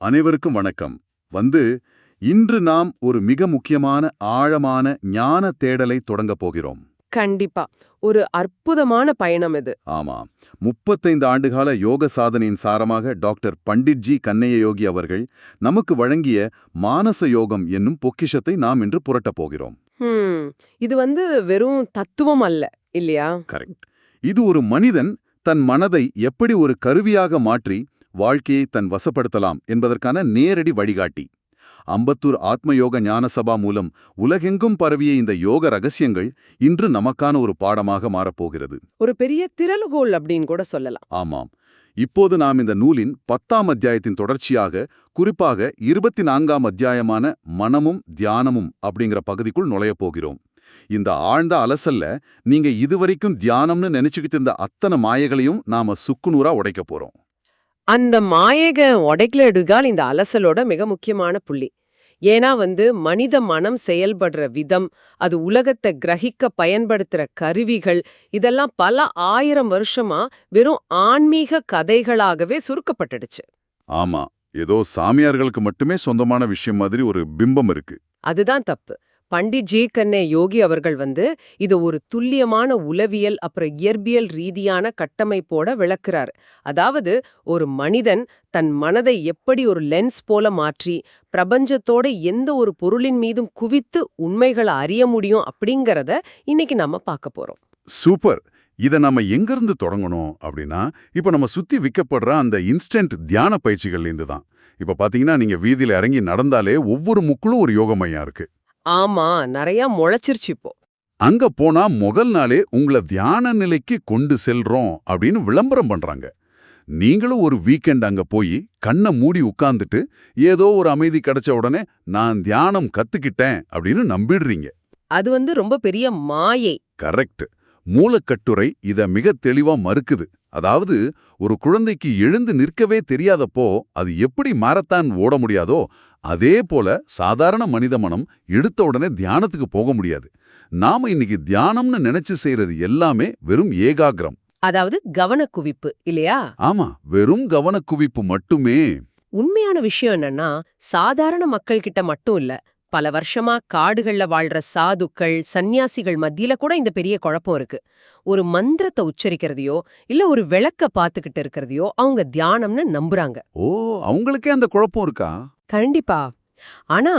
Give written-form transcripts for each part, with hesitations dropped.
அனைவருக்கும் வணக்கம். வந்து இன்று நாம் ஒரு மிக முக்கியமான ஆழமான ஞான தேடலை தொடங்கப் போகிறோம். கண்டிப்பா. ஒரு அற்புதமான பயணம் இது. ஆமா, 35 ஆண்டுகால யோக சாதனையின் சாரமாக டாக்டர் பண்டிட்ஜி கன்னைய யோகி அவர்கள் நமக்கு வழங்கிய மானச யோகம் என்னும் பொக்கிஷத்தை நாம் இன்று புரட்டப் போகிறோம். ஹம். இது வெறும் தத்துவம் அல்ல, இல்லையா? கரெக்ட். இது ஒரு மனிதன் தன் மனதை எப்படி ஒரு கருவியாக மாற்றி வாழ்க்கையை தன் வசப்படுத்தலாம் என்பதற்கான நேரடி வழிகாட்டி. அம்பத்தூர் ஆத்மயோக ஞான சபா மூலம் உலகெங்கும் பரவிய இந்த யோக ரகசியங்கள் இன்று நமக்கான ஒரு பாடமாக மாறப்போகிறது. ஒரு பெரிய திறவுகோல் அப்படின்னு கூட சொல்லலாம். ஆமாம். இப்போது நாம் இந்த நூலின் 10ஆம் அத்தியாயத்தின் தொடர்ச்சியாக, குறிப்பாக 24ஆம் அத்தியாயமான மனமும் தியானமும் அப்படிங்கிற பகுதிக்குள் நுழையப் போகிறோம். இந்த ஆழ்ந்த அலசல்ல நீங்க இதுவரைக்கும் தியானம்னு நினைச்சுக்கிட்டு இருந்த அத்தனை மாயைகளையும் நாம சுக்குநூறா உடைக்க போறோம். அந்த மாயக உடைக்கல எடுகால் இந்த அலசலோட மிக முக்கியமான புள்ளி. ஏன்னா மனித மனம் செயல்படுற விதம், அது உலகத்தை கிரகிக்க பயன்படுத்துற கருவிகள், இதெல்லாம் பல ஆயிரம் வருஷமா வெறும் ஆன்மீக கதைகளாகவே சுருக்கப்பட்டுடுச்சு. ஆமா, ஏதோ சாமியார்களுக்கு மட்டுமே சொந்தமான விஷயம் மாதிரி ஒரு பிம்பம் இருக்கு. அதுதான் தப்பு. பண்டிட் ஜி கண்ணே யோகி அவர்கள் இது ஒரு துல்லியமான உளவியல் அப்புறம் இயற்பியல் ரீதியான கட்டமைப்போட விளக்குறார். அதாவது ஒரு மனிதன் தன் மனதை எப்படி ஒரு லென்ஸ் போல மாற்றி பிரபஞ்சத்தோட எந்த ஒரு பொருளின் மீதும் குவித்து உண்மைகளை அறிய முடியும் அப்படிங்கறத இன்னைக்கு நம்ம பார்க்க போறோம். சூப்பர். இதை நம்ம எங்கிருந்து தொடங்கணும் அப்படின்னா, இப்ப நம்ம சுத்தி விற்கப்படுற அந்த இன்ஸ்டன்ட் தியான பயிற்சிகள்லேருந்து தான். இப்ப பாத்தீங்கன்னா, நீங்க வீதியில இறங்கி நடந்தாலே ஒவ்வொரு முக்குளும் ஒரு யோக மையம் இருக்கு. ஆமா, நிறைய முளைச்சிருச்சு இப்போ. அங்க போனா முதல் நாளே உங்களை தியான நிலைக்கு கொண்டு செல்றோம் அப்படின்னு விளம்பரம் பண்றாங்க. நீங்களும் ஒரு வீக்கெண்ட் அங்க போய் கண்ணை மூடி உட்கார்ந்துட்டு ஏதோ ஒரு அமைதி கிடைச்ச உடனே நான் தியானம் கத்துக்கிட்டேன் அப்படின்னு நம்பிடுறீங்க. அது ரொம்ப பெரிய மாயை. கரெக்ட். மூலக்கட்டுரை இத மிக தெளிவா மறுக்குது. அதாவது ஒரு குழந்தைக்கு எழுந்து நிற்கவே தெரியாதப்போ அது எப்படி மாரத்தான் ஓட முடியாதோ அதே போல சாதாரண மனித மனம் எடுத்த உடனே தியானத்துக்கு போக முடியாது. நாம இன்னைக்கு தியானம்னு நினைச்சு செய்யறது எல்லாமே வெறும் ஏகாகிரம், அதாவது கவனக்குவிப்பு, இல்லையா? ஆமா, வெறும் கவனக்குவிப்பு மட்டுமே. உண்மையான விஷயம் என்னன்னா, சாதாரண மக்கள் கிட்ட மட்டும் இல்ல, பல வருஷமா காடுகள்ல வாழ்ற சாதுக்கள் சந்நியாசிகள் மத்தியில கூட இந்த பெரிய குழப்பம் இருக்கு. ஒரு மந்திரத்தை உச்சரிக்கிறதையோ இல்ல ஒரு விளக்க பாத்துக்கிட்டு இருக்கிறதையோ அவங்க தியானம்னு நம்புறாங்க. ஓ, அவங்களுக்கே அந்த குழப்பம் இருக்கா? கண்டிப்பா. ஆனா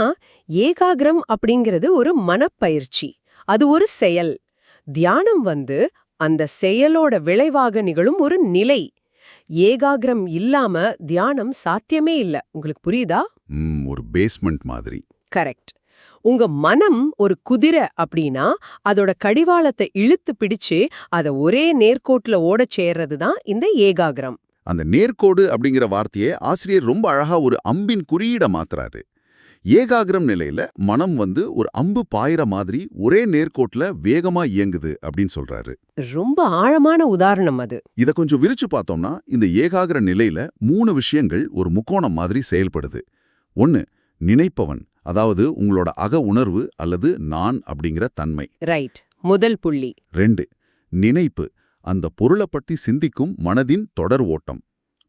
ஏகாகிரம் அப்படிங்கிறது ஒரு மனப்பயிற்சி, அது ஒரு செயல். தியானம் அந்த செயலோட விளைவாக நிகழும் ஒரு நிலை. ஏகாகிரம் இல்லாம தியானம் சாத்தியமே இல்ல. உங்களுக்கு புரியுதா? ஒரு பேஸ்மெண்ட் மாதிரி. கரெக்ட். உங்க மனம் ஒரு குதிரை அப்படின்னா அதோட கடிவாளத்தை இழுத்து பிடிச்சு அதை ஒரே நேர்கோட்டுல ஓடச் சேர்றது தான் இந்த ஏகாகிரம். அந்த நேர்கோடு அப்படிங்கிற வார்த்தையை ஆசிரியர் ரொம்ப அழகா ஒரு அம்பின் குறியீட மாத்துறாரு. ஏகாகிரம் நிலையில மனம் ஒரு அம்பு பாயிற மாதிரி ஒரே நேர்கோட்டுல வேகமா இயங்குது அப்படின்னு சொல்றாரு. ரொம்ப ஆழமான உதாரணம் அது. இத கொஞ்சம் விரிச்சு பார்த்தோம்னா இந்த ஏகாகிர நிலையில 3 விஷயங்கள் ஒரு முக்கோணம் மாதிரி செயல்படுது. 1, நினைப்பவன், அதாவது உங்களோட அக உணர்வு அல்லது நான் அப்படிங்கிற தன்மை. ரைட், முதல் புள்ளி. 2, நினைப்பு, அந்த பொருளை பற்றி சிந்திக்கும் மனதின் தொடர் ஓட்டம்.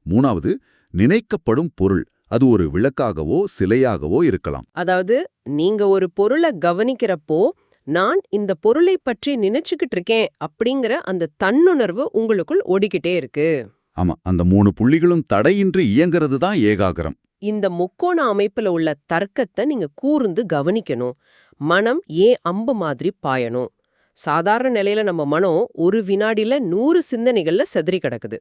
3வது, நினைக்கப்படும் பொருள், அது ஒரு விளக்காகவோ சிலையாகவோ இருக்கலாம். அதாவது நீங்க ஒரு பொருளை கவனிக்கிறப்போ நான் இந்த பொருளை பற்றி நினைச்சுக்கிட்டு இருக்கேன் அப்படிங்கிற அந்த தன்னுணர்வு உங்களுக்குள் ஓடிக்கிட்டே இருக்கு. ஆமா, அந்த 3 புள்ளிகளும் தடையின்றி இயங்கிறது தான் ஏகாகிரம். இந்த முக்கோண அமைப்புல உள்ள தர்க்கத்தை நீங்க கூர்ந்து கவனிக்கணும். மனம் ஏன் அம்பு மாதிரி பாயணும்? சாதாரண நிலையில நம்ம மனம் ஒரு வினாடியில 100 சிந்தனைகள்ல செதறி கிடக்குது.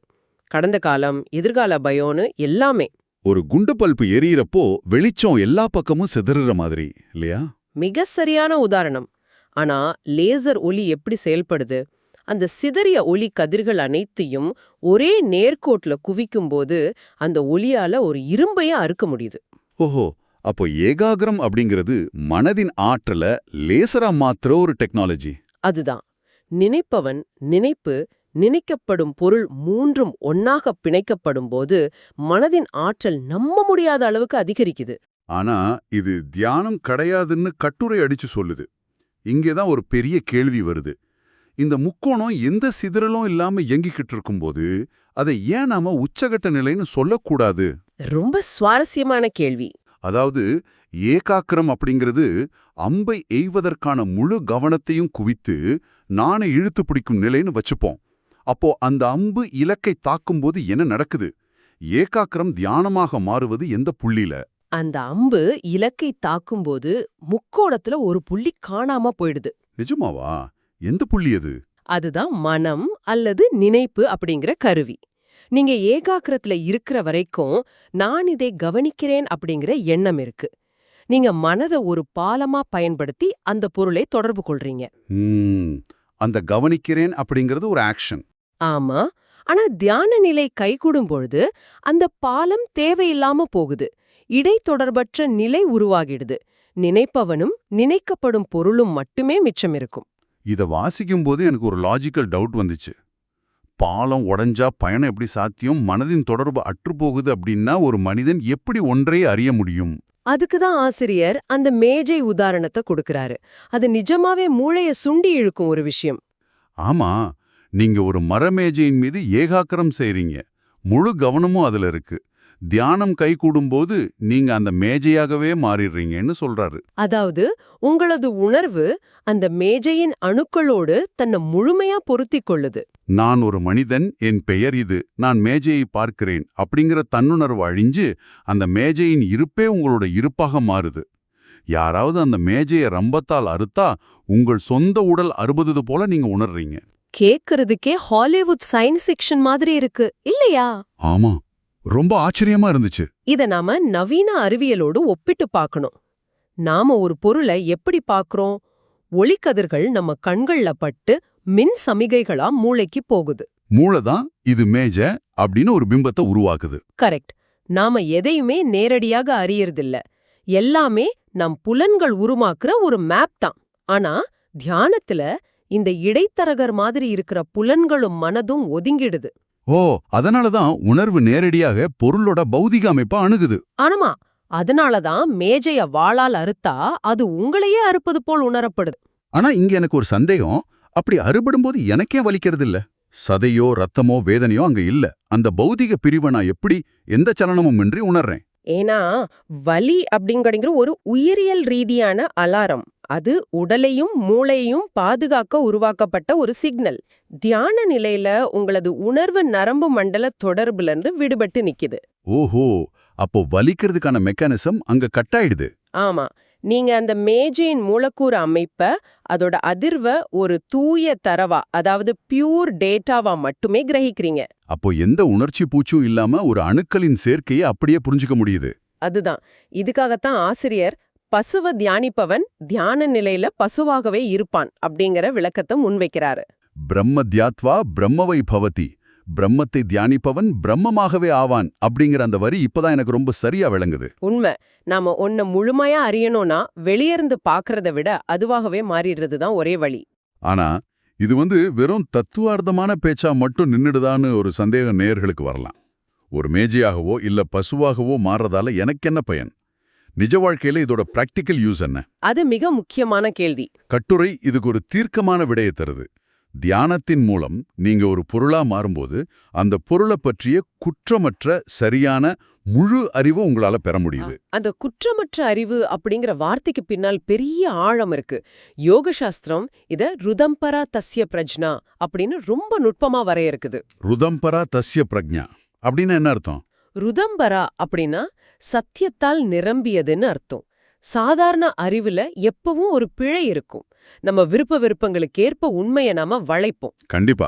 கடந்த காலம், எதிர்கால பயம்னு எல்லாமே. ஒரு குண்டு பல்பு எரியறப்போ வெளிச்சம் எல்லா பக்கமும் சிதறுற மாதிரி, இல்லையா? மிக சரியான உதாரணம். ஆனா லேசர் ஒளி எப்படி செயல்படுது? அந்த சிதறிய ஒளி கதிர்கள் அனைத்தையும் ஒரே நேர்கோட்டுல குவிக்கும்போது அந்த ஒளியால ஒரு இரும்பைய அறுக்க முடியுது. ஓஹோ, அப்போ ஏகாகிரம் அப்படிங்கிறது மனதின் ஆற்றல லேசரா மாத்திர ஒரு டெக்னாலஜி. அதுதான். நினைப்பவன், நினைப்பு, நினைக்கப்படும் பொருள் மூன்றும் ஒன்னாக பிணைக்கப்படும் போது மனதின் ஆற்றல் நம்ப முடியாத அளவுக்கு அதிகரிக்குது. ஆனா இது தியானம் கிடையாதுன்னு கட்டுரை அடிச்சு சொல்லுது. இங்கேதான் ஒரு பெரிய கேள்வி வருது. இந்த முக்கோணம் எந்த சிதறலும் இல்லாம இயங்கிக்கிட்டு இருக்கும்போது அதை ஏன் நாம உச்சகட்ட நிலைன்னு சொல்லக்கூடாது? ரொம்ப சுவாரஸ்யமான கேள்வி. அதாவது ஏகாக்கிரம் அப்படிங்கிறது அம்பை எய்வதற்கான முழு கவனத்தையும் குவித்து நாணை இழுத்து பிடிக்கும் நிலைன்னு வச்சுப்போம். அப்போ அந்த அம்பு இலக்கை தாக்கும்போது என்ன நடக்குது? ஏகாக்கிரம் தியானமாக மாறுவது எந்த புள்ளியில? அந்த அம்பு இலக்கை தாக்கும்போது முக்கோணத்துல ஒரு புள்ளி காணாம போயிடுது. நிஜமாவா? எந்த புள்ளி அது? அதுதான் மனம் அல்லது நினைப்பு அப்படிங்கிற கருவி. நீங்க ஏகாக்கிரத்துல இருக்கிற வரைக்கும் நான் இதை கவனிக்கிறேன் அப்படிங்கிற எண்ணம் இருக்கு. நீங்க மனதை ஒரு பாலமா பயன்படுத்தி அந்த பொருளை தொடர்பு கொள்றீங்க. அந்த கவனிக்கிறேன் அப்படிங்கிறது ஒரு ஆக்ஷன். ஆமா. ஆனா தியான நிலை கைகூடும் பொழுது அந்த பாலம் தேவையில்லாம போகுது. இடைத்தொடர்பற்ற நிலை உருவாகிடுது. நினைப்பவனும் நினைக்கப்படும் பொருளும் மட்டுமே மிச்சம் இருக்கும். இத வாசிக்கும் போது எனக்கு ஒரு லாஜிக்கல் டவுட் வந்துச்சு. பாலம் உடைஞ்சா பயணம் எப்படி சாத்தியம்? மனதின் தொடர்பு அற்றுப்போகுது அப்படின்னா ஒரு மனிதன் எப்படி ஒன்றை அறிய முடியும்? அதுக்குதான் ஆசிரியர் அந்த மேஜை உதாரணத்தை கொடுக்கறாரு. அது நிஜமாவே மூளைய சுண்டி இழுக்கும் ஒரு விஷயம். ஆமா, நீங்க ஒரு மரமேஜையின் மீது ஏகாக்கிரம் செய்றீங்க. முழு கவனமும் அதுல இருக்கு. தியானம் கைகூடும்போது நீங்க அந்த மேஜையாகவே மாறிடுறீங்கன்னு சொல்றாரு. அதாவது உங்களது உணர்வு அந்த மேஜையின் அணுக்களோடு தன்னை முழுமையா பொருத்திக் கொள்ளுது. நான் ஒரு மனிதன், என் பெயர் இது, நான் மேஜையை பார்க்கிறேன் அப்படிங்கிற தன்னுணர்வு அழிஞ்சு அந்த மேஜையின் இருப்பே உங்களோட இருப்பாக மாறுது. யாராவது அந்த மேஜையை ரம்பத்தால் அறுத்தா உங்கள் சொந்த உடல் அறுபது போல நீங்க உணர்றீங்க. கேக்குறதுக்கே ஹாலிவுட் சயின்ஸ் ஃபிக்ஷன் மாதிரி இருக்கு இல்லையா? ஆமா, ரொம்ப ஆச்சரியமா இருந்துச்சு. இத நாம நவீன அறிவியலோடு ஒப்பிட்டு பார்க்கணும். நாம ஒரு பொருளை எப்படி பார்க்கறோம்? ஒளிக்கதிர்கள் நம்ம கண்கள்ல பட்டு மின் சமிகைகளா மூளைக்கு போகுது. மூளைதான் இது மேஜை அப்படின்னு ஒரு பிம்பத்தை உருவாக்குது. கரெக்ட். நாம எதையுமே நேரடியாக அறியறதில்ல. எல்லாமே நம் புலன்கள் உருமாக்குற ஒரு மேப் தான். ஆனா தியானத்துல இந்த இடைத்தரகர் மாதிரி இருக்கிற புலன்களும் மனதும் ஒதுங்கிடுது. ஓ, அதனாலதான் உணர்வு நேரடியாக பொருளோட பௌதிக அமைப்பா அணுகுது. ஆனமா, அதனாலதான் மேஜைய வாளால் அறுத்தா அது உங்களையே அறுப்பது போல் உணரப்படுது. ஆனா இங்க எனக்கு ஒரு சந்தேகம். அப்படி அறுபடும்போது எனக்கே வலிக்கிறது இல்ல. சதையோ ரத்தமோ வேதனையோ அங்க இல்ல. அந்த பௌதிக பிரிவை நான் எப்படி எந்த சலனமும் இன்றி உணர்றேன்? ஏன்னா வலி அப்படிங்கிற ஒரு உயிரியல் ரீதியான அலாரம். அது உடலையும் மூளையையும் பாதுகாக்க உருவாக்கப்பட்ட ஒரு சிக்னல். தியான நிலையில உங்களது உணர்வு நரம்பு மண்டல தொடர்புல இருந்து விடுபட்டு நிக்குது. ஓஹோ, அப்போ வலிக்கிறதுக்கான மெக்கானிசம் அங்க கட்டாயிடுது. ஆமா, நீங்க அந்த மேஜையின் மூலக்கூறு அமைப்ப, அதோட அதிர்வை ஒரு தூய தரவா, அதாவது பியூர் டேட்டாவா மட்டுமே கிரகிக்கிறீங்க. அப்போ எந்த உணர்ச்சி பூச்சும் இல்லாம ஒரு அணுக்களின் சேர்க்கையை அப்படியே புரிஞ்சுக்க முடியுது. அதுதான், இதுக்காகத்தான் ஆசிரியர் பசுவ தியானிப்பவன் தியான நிலையில பசுவாகவே இருப்பான் அப்படிங்கிற விளக்கத்தை முன்வைக்கிறாரு. பிரம்ம தியாத்வா பிரம்மவை பவதி, பிரம்மத்தை தியானிப்பவன் பிரம்மமாகவே ஆவான் அப்படிங்கிற அந்த வரி இப்பதான் எனக்கு ரொம்ப சரியா விளங்குது. உண்மை. நாம ஒன்ன முழுமையா அறியணும்னா வெளியிருந்து பாக்குறத விட அதுவாகவே மாறிடுறது தான் ஒரே வழி. ஆனா இது வெறும் தத்துவார்த்தமான பேச்சா மட்டும் நின்னுடுதான்னு ஒரு சந்தேகம் நேயர்களுக்கு வரலாம். ஒரு மேஜையாகவோ இல்ல பசுவாகவோ மாறுறதால எனக்கு என்ன பயன்? நிஜ வாழ்க்கையில இதோட பிராக்டிக்கல் யூஸ் என்ன? அது மிக முக்கியமான கேள்வி. கட்டுரை இதுக்கு ஒரு தீர்க்கமான விடையை தருது. தியானத்தின் மூலம் நீங்க ஒரு பொருளா மாறும்போது அந்த பொருளை பற்றிய குற்றமற்ற சரியான முழு அறிவு உங்களால பெற முடியுது. அந்த குற்றமற்ற அறிவு அப்படிங்கிற வார்த்தைக்கு பின்னால் பெரிய ஆழம் இருக்கு. யோக சாஸ்திரம் இத ருதம்பரா தஸ்ய பிரஜ்னா அப்படின்னு ரொம்ப நுட்பமா வரையறுக்குது. ருதம்பரா தஸ்ய பிரஜ்ஞா அப்படின்னு என்ன அர்த்தம்? ருதம்பரா அப்படின்னா சத்தியத்தால் நிரம்பியதுன்னு அர்த்தம். சாதாரண அறிவுல எப்பவும் ஒரு பிழை இருக்கும். நம்ம விருப்ப விருப்பங்களுக்கு ஏற்ப உண்மையை நாம வளைப்போம். கண்டிப்பா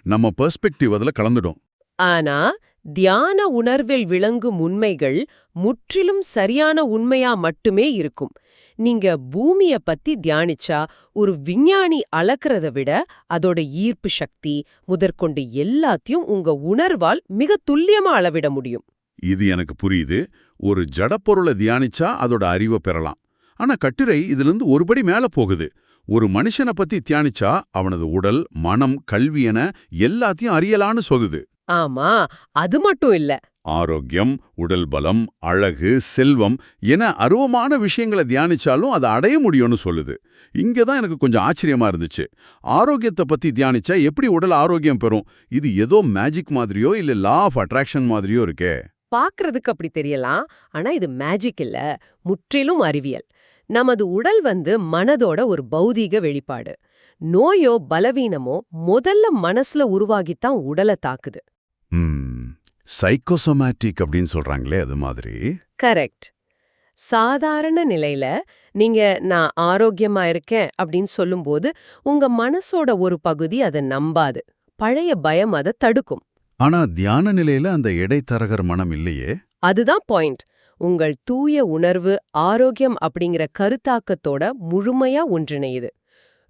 நம்ம பெர்ஸ்பெக்டிவ் அதுல கலந்துடும். ஆனா தியான உணர்வில் விளங்கும் உண்மைகள் முற்றிலும் சரியான உண்மையா மட்டுமே இருக்கும். நீங்க பூமிய பத்தி தியானிச்சா ஒரு விஞ்ஞானி அளக்கிறத விட அதோட ஈர்ப்பு சக்தி முதற்கொண்டு எல்லாத்தையும் உங்க உணர்வால் மிக துல்லியமா அளவிட முடியும். இது எனக்கு புரியுது. ஒரு ஜடப்பொருளை தியானிச்சா அதோட அறிவை பெறலாம். ஆனா கட்டுரை இதிலிருந்து ஒருபடி மேல போகுது. ஒரு மனுஷனை பத்தி தியானிச்சா அவனது உடல், மனம், கல்வி என எல்லாத்தையும் அறியலான்னு சொல்லுது. ஆமா, அது மட்டும் இல்ல. ஆரோக்கியம், உடல் பலம், அழகு, செல்வம் என அருவமான விஷயங்களை தியானிச்சாலும் அதை அடைய முடியும்னு சொல்லுது. இங்க தான் எனக்கு கொஞ்சம் ஆச்சரியமா இருந்துச்சு. ஆரோக்கியத்தை பத்தி தியானிச்சா எப்படி உடல் ஆரோக்கியம் பெறும்? இது ஏதோ மேஜிக் மாதிரியோ இல்ல லா ஆஃப் அட்ராக்ஷன் மாதிரியோ இருக்கே. பார்க்கறதுக்கு அப்படி தெரியலாம். ஆனா இது மேஜிக் இல்ல, முற்றிலும் அறிவியல். நமது உடல் மனதோட ஒரு பௌதீக வெளிப்பாடு. நோயோ பலவீனமோ முதல்ல மனசுல உருவாகித்தான் உடலை தாக்குது. சைக்கோசோமேட்டிக் அப்படின்னு சொல்றாங்களே, அது மாதிரி. கரெக்ட். சாதாரண நிலையில நீங்க நான் ஆரோக்கியமா இருக்கேன் அப்படின்னு சொல்லும்போது உங்க மனசோட ஒரு பகுதி அதை நம்பாது. பழைய பயம் அதை தடுக்கும். ஆனா தியான நிலையில அந்த இடைத்தரகர் மனம் இல்லையே. அதுதான் பாயிண்ட். உங்கள் தூய உணர்வு ஆரோக்கியம் அப்படிங்கிற கருத்தாக்கத்தோட முழுமையா ஒன்றிணையுது.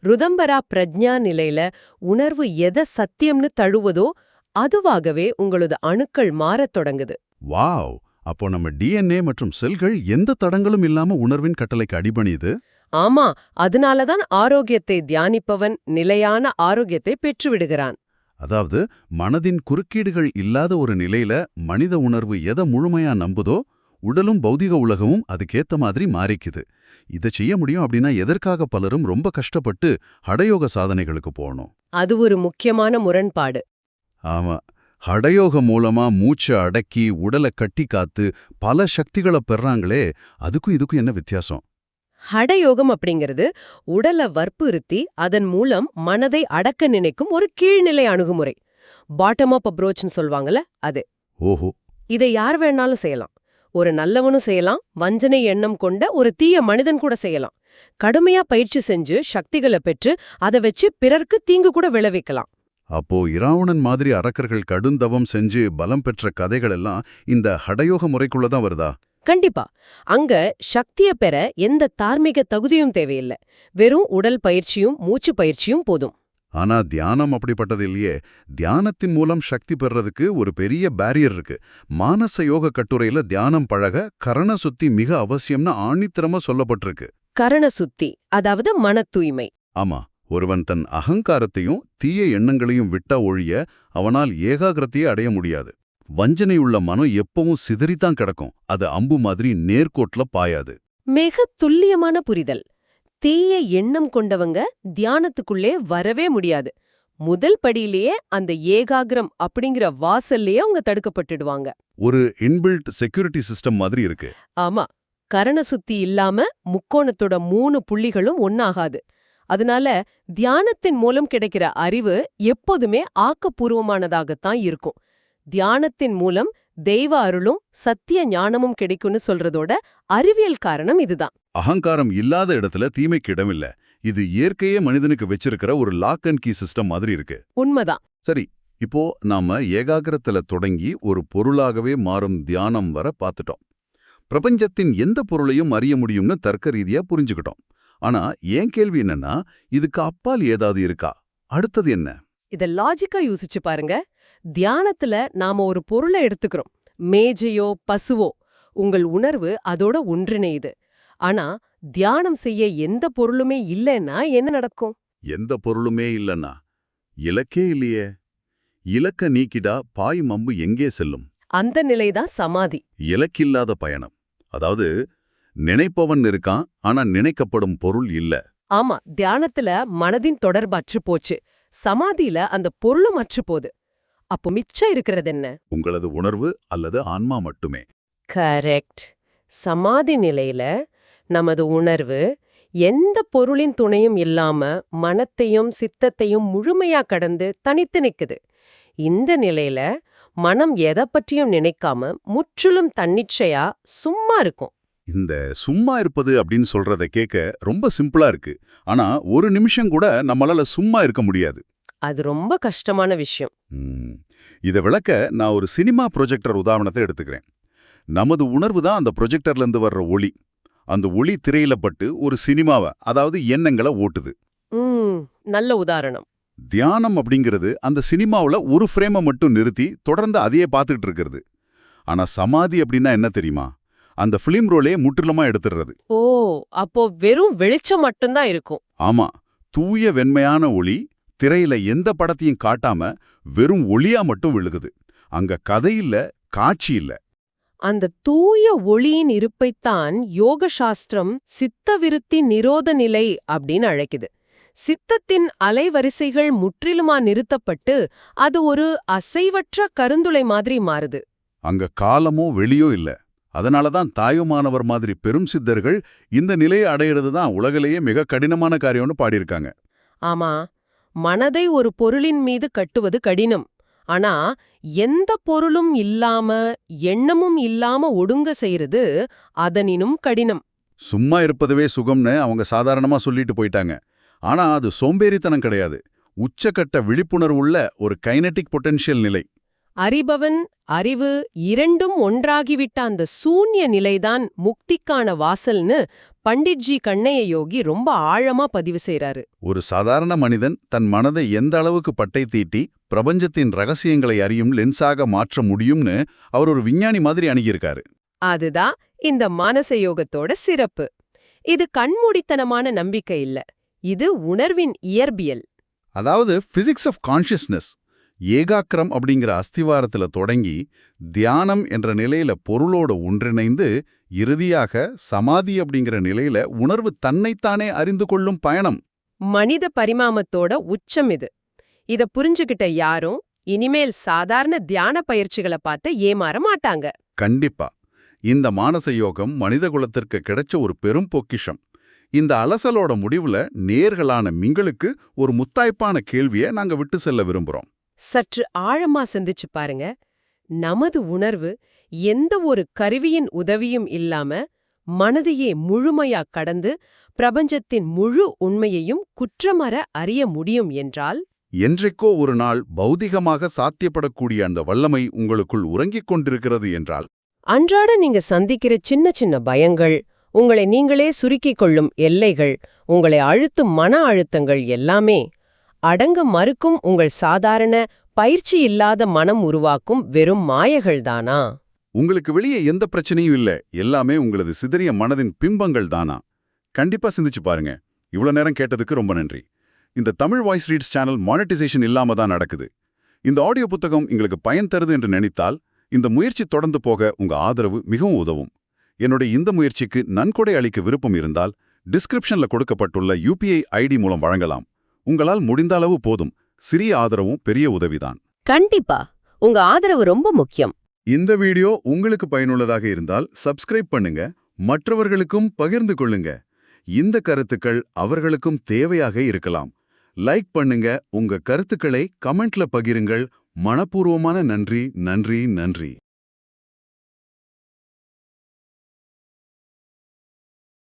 ருதம்பரா பிரஜ்ஞா நிலையில உணர்வு எதை சத்தியம்னு தழுவதோ அதுவாகவே உங்களது அணுக்கள் மாறத் தொடங்குது. வாவ்! அப்போ நம்ம டிஎன்ஏ மற்றும் செல்கள் எந்த தடங்களும் இல்லாம உணர்வின் கட்டளைக்கு அடிபணியுது. ஆமா, அதனாலதான் ஆரோக்கியத்தை தியானிப்பவன் நிலையான ஆரோக்கியத்தை பெற்றுவிடுகிறான். அதாவது மனதின் குறுக்கீடுகள் இல்லாத ஒரு நிலையில மனித உணர்வு எதை முழுமையா நம்புதோ உடலும் பௌதிக உலகமும் அதுக்கேத்த மாதிரி மாறிக்குது. இதை செய்ய முடியும் அப்படின்னா எதற்காக பலரும் ரொம்ப கஷ்டப்பட்டு ஹடயோக சாதனைகளுக்கு போகணும்? அது ஒரு முக்கியமான முரண்பாடு. ஆமா, ஹடயோக மூலமா மூச்சை அடக்கி உடலை கட்டி காத்து பல சக்திகளை பெறாங்களே, அதுக்கும் இதுக்கும் என்ன வித்தியாசம்? ஹடயோகம் அப்படிங்கிறது உடலை வற்புறுத்தி அதன் மூலம் மனதை அடக்க நினைக்கும் ஒரு கீழ்நிலை அணுகுமுறை. பாட்டம் அப் அப்ரோச்னு சொல்வாங்கல்ல, அது. ஓஹோ. இதை யார் வேணாலும் செய்யலாம். ஒரு நல்லவனும் செய்யலாம், வஞ்சனை எண்ணம் கொண்ட ஒரு தீய மனிதன் கூட செய்யலாம். கடுமையா பயிற்சி செஞ்சு சக்திகளை பெற்று அதை வச்சு பிறர்க்கு தீங்கு கூட விளைவிக்கலாம். அப்போ இராவணன் மாதிரி அரக்கர்கள் கடுந்தவம் செஞ்சு பலம் பெற்ற கதைகள் எல்லாம் இந்த ஹடயோக முறைக்குள்ளதான் வருதா? கண்டிப்பா. அங்க சக்திய பெற எந்த தார்மீக தகுதியும் தேவையில்லை. வெறும் உடல் பயிற்சியும் மூச்சு பயிற்சியும் போதும். ஆனா தியானம் அப்படிப்பட்டது இல்லையே. தியானத்தின் மூலம் சக்தி பெறறதுக்கு ஒரு பெரிய பேரியர் இருக்கு. மானச யோக கட்டுரையில தியானம் பழக கரண சுத்தி மிக அவசியம்னு ஆணித்தரமா சொல்லப்பட்டிருக்கு. கரண சுத்தி, அதாவது மன தூய்மை. ஆமா, ஒருவன் தன் அகங்காரத்தையும் தீய எண்ணங்களையும் விட்டா ஒழிய அவனால் ஏகாகிரத்தையே அடைய முடியாது. வஞ்சனையுள்ள மனம் எப்பவும் சிதறித்தான் கிடக்கும். அது அம்பு மாதிரி நேர்கோட்ல பாயாது. மிக துல்லியமான புரிதல். தீய எண்ணம் கொண்டவங்க தியானத்துக்குள்ளே வரவே முடியாது. முதல் படியிலேயே அந்த ஏகாகிரம் அப்படிங்கிற வாசல்லையே அவங்க தடுக்கப்பட்டுடுவாங்க. ஒரு இன்பில்ட் செக்யூரிட்டி சிஸ்டம் மாதிரி இருக்கு. ஆமா, கரண சுத்தி இல்லாம முக்கோணத்தோட 3 புள்ளிகளும் ஒன்னாகாது. அதனால தியானத்தின் மூலம் கிடைக்கிற அறிவு எப்போதுமே ஆக்கப்பூர்வமானதாகத்தான் இருக்கும். தியானத்தின் மூலம் தெய்வ அருளும் சத்திய ஞானமும் கிடைக்கும்னு சொல்றதோட அறிவியல் காரணம் இதுதான். அகங்காரம் இல்லாத இடத்துல தீமைக்கு இடமில்ல. இது இயற்கையே மனிதனுக்கு வச்சிருக்கிற ஒரு லாக் அண்ட் கீ சிஸ்டம் மாதிரி இருக்கு. உண்மைதான். சரி, இப்போ நாம ஏகாகிரத்துல தொடங்கி ஒரு பொருளாகவே மாறும் தியானம் வர பார்த்துட்டோம். பிரபஞ்சத்தின் எந்த பொருளையும் அறிய முடியும்னு தர்க்க ரீதியா புரிஞ்சுக்கிட்டோம். ஆனா ஏன் கேள்வி என்னன்னா, இதுக்கு அப்பால் ஏதாவது இருக்கா? அடுத்தது என்ன? இத லாஜிக்கா யோசிச்சு பாருங்க. தியானத்துல நாம ஒரு பொருளை எடுத்துக்கிறோம். மேஜையோ பசுவோ. உங்கள் உணர்வு அதோட ஒன்றிணையுது. ஆனா தியானம் செய்ய எந்த பொருளுமே இல்லைன்னா என்ன நடக்கும்? எந்த பொருளுமே இல்லைன்னா இலக்கே இல்லையே. இலக்க நீக்கிடா பாய் மம்பு எங்கே செல்லும்? அந்த நிலைதான் சமாதி. இலக்கில்லாத பயணம். அதாவது நினைப்பவன் இருக்கான், ஆனா நினைக்கப்படும் பொருள் இல்ல. ஆமா, தியானத்துல மனதின் தொடர்பு அற்று போச்சு. சமாதியில அந்த பொருளும் அற்று போகுது. அப்போ மிச்சம் இருக்கிறது என்ன? உங்களது உணர்வு அல்லது ஆன்மா மட்டுமே. கரெக்ட். சமாதி நிலையில நமது உணர்வு எந்த பொருளின் துணையும் இல்லாம மனத்தையும் சித்தத்தையும் முழுமையா கடந்து தனித்து நிக்குது. இந்த நிலையில மனம் எதை பற்றியும் நினைக்காம முற்றிலும் தன்னிச்சையா சும்மா இருக்கும். இந்த சும்மா இருப்பது அப்படின்னு சொல்றத கேட்க ரொம்ப சிம்பிளா இருக்கு. ஆனா ஒரு நிமிஷம் கூட நம்மளால சும்மா இருக்க முடியாது. அது ரொம்ப கஷ்டமான விஷயம். இதை விளக்க நான் ஒரு சினிமா ப்ரொஜெக்டர் உதாரணத்தை எடுத்துக்கிறேன். நமது உணர்வு தான் அந்த ப்ரொஜெக்டர்ல இருந்து வர்ற ஒளி. அந்த ஒளி திரையில பட்டு ஒரு சினிமாவை, அதாவது எண்ணங்களை ஓட்டுது. நல்ல உதாரணம். தியானம் அப்படிங்கிறது அந்த சினிமாவுல ஒரு ஃப்ரேமை மட்டும் நிறுத்தி தொடர்ந்து அதையே பார்த்துட்டு இருக்கிறது. ஆனா சமாதி அப்படின்னா என்ன தெரியுமா? அந்த பிலிம் ரோலே முற்றிலுமா எடுத்துடுறது. ஓ, அப்போ வெறும் வெளிச்சம் மட்டும்தான் இருக்கும். ஆமா, தூய வெண்மையான ஒளி திரையில எந்த படத்தையும் காட்டாம வெறும் ஒளியா மட்டும் விழுகுது. அங்க கதை இல்ல, காட்சி இல்ல. அந்த தூய ஒளியின் இருப்பைத்தான் யோக சாஸ்திரம் சித்தவிருத்தி நிரோத நிலை அப்படின்னு அழைக்குது. சித்தத்தின் அலைவரிசைகள் முற்றிலுமா நிறுத்தப்பட்டு அது ஒரு அசைவற்ற கருந்துளை மாதிரி மாறுது. அங்க காலமோ வெளியோ இல்ல. அதனாலதான் தாயுமானவர் மாதிரி பெரும் சித்தர்கள் இந்த நிலையை அடையிறது தான் உலகிலேயே மிக கடினமான காரியம்னு பாடியிருக்காங்க. ஆமா, மனதை ஒரு பொருளின் மீது கட்டுவது கடினம். ஆனா எந்த பொருளும் இல்லாம எண்ணமும் இல்லாம ஒடுங்க செய்யறது அதனினும் கடினம். சும்மா இருப்பதுவே சுகம்னு அவங்க சாதாரணமா சொல்லிட்டு போயிட்டாங்க. ஆனா அது சோம்பேறித்தனம் கிடையாது. உச்சக்கட்ட விழிப்புணர்வுள்ள ஒரு கைனெட்டிக் பொட்டென்ஷியல் நிலை. அறிபவன் அறிவு இரண்டும் ஒன்றாகிவிட்ட அந்த சூன்ய நிலைதான் முக்திக்கான வாசல்னு பண்டிட்ஜி கண்ணைய யோகி ரொம்ப ஆழமா பதிவு செய்றாரு. ஒரு சாதாரண மனிதன் தன் மனதை எந்த அளவுக்கு பட்டை தீட்டி பிரபஞ்சத்தின் ரகசியங்களை அறியும் லென்ஸாக மாற்ற முடியும்னு அவர் ஒரு விஞ்ஞானி மாதிரி அணுகியிருக்காரு. அதுதான் இந்த மானச யோகத்தோட சிறப்பு. இது கண்மூடித்தனமான நம்பிக்கை இல்ல, இது உணர்வின் இயற்பியல். அதாவது பிசிக்ஸ் ஆஃப் கான்ஷியஸ்னஸ். ஏகாக்கிரம் அப்படிங்கிற அஸ்திவாரத்துல தொடங்கி தியானம் என்ற நிலையில பொருளோட ஒன்றிணைந்து இறுதியாக சமாதி அப்படிங்கிற நிலையில உணர்வு தன்னைத்தானே அறிந்து கொள்ளும் பயணம். மனித பரிமாமத்தோட உச்சம் இது. இத புரிஞ்சுகிட்ட யாரும் இனிமேல் சாதாரண தியான பயிற்சிகளை பார்த்து ஏமாற மாட்டாங்க. கண்டிப்பா இந்த மானச யோகம் மனித குலத்திற்கு கிடைச்ச ஒரு பெரும் பொக்கிஷம். இந்த அலசலோட முடிவுல நேர்களான மிங்களுக்கு ஒரு முத்தாய்ப்பான கேள்வியை நாங்க விட்டு செல்ல விரும்புறோம். சற்று ஆழமா சிந்திச்சு பாருங்க. நமது உணர்வு எந்த ஒரு கருவியின் உதவியும் இல்லாம மனதையே முழுமையா கடந்து பிரபஞ்சத்தின் முழு உண்மையையும் குற்றமற அறிய முடியும் என்றால், என்றைக்கோ ஒரு நாள் பௌதிகமாக சாத்தியப்படக்கூடிய அந்த வல்லமை உங்களுக்குள் உறங்கிக் கொண்டிருக்கிறது என்றால், அன்றாட நீங்க சந்திக்கிற சின்ன சின்ன பயங்கள், உங்களை நீங்களே சுருக்கிக் கொள்ளும் எல்லைகள், உங்களை அழுத்தும் மன அழுத்தங்கள் எல்லாமே அடங்க மறுக்கும் உங்கள் சாதாரண பயிற்சி இல்லாத மனம் உருவாக்கும் வெறும் மாயைகள்தானா? உங்களுக்கு வெளியே எந்த பிரச்சனையும் இல்ல, எல்லாமே உங்களது சிதறிய மனதின் பிம்பங்கள் தானா? கண்டிப்பா சிந்திச்சு பாருங்க. இவ்வளவு நேரம் கேட்டதுக்கு ரொம்ப நன்றி. இந்த Tamil voice reads channel monetisation இல்லாம தான் நடக்குது. இந்த ஆடியோ புத்தகம் உங்களுக்கு பயன் தருது என்று நினைத்தால் இந்த முயற்சி தொடர்ந்து போக உங்க ஆதரவு மிகவும் உதவும். என்னுடைய இந்த முயற்சிக்கு நன்கொடை அளிக்க விருப்பம் இருந்தால் டிஸ்கிரிப்ஷன்ல கொடுக்கப்பட்டுள்ள UPI ID மூலம் வழங்கலாம். உங்களால் முடிந்த அளவு போதும். சிறிய ஆதரவும் பெரிய உதவிதான். கண்டிப்பா உங்க ஆதரவு ரொம்ப முக்கியம். இந்த வீடியோ உங்களுக்கு பயனுள்ளதாக இருந்தால் சப்ஸ்கிரைப் பண்ணுங்க, மற்றவர்களுக்கும் பகிர்ந்து கொள்ளுங்க. இந்த கருத்துக்கள் அவர்களுக்கும் தேவையாக இருக்கலாம். லைக் பண்ணுங்க, உங்க கருத்துக்களை கமெண்ட்ல பகிருங்கள். மனப்பூர்வமான நன்றி, நன்றி, நன்றி.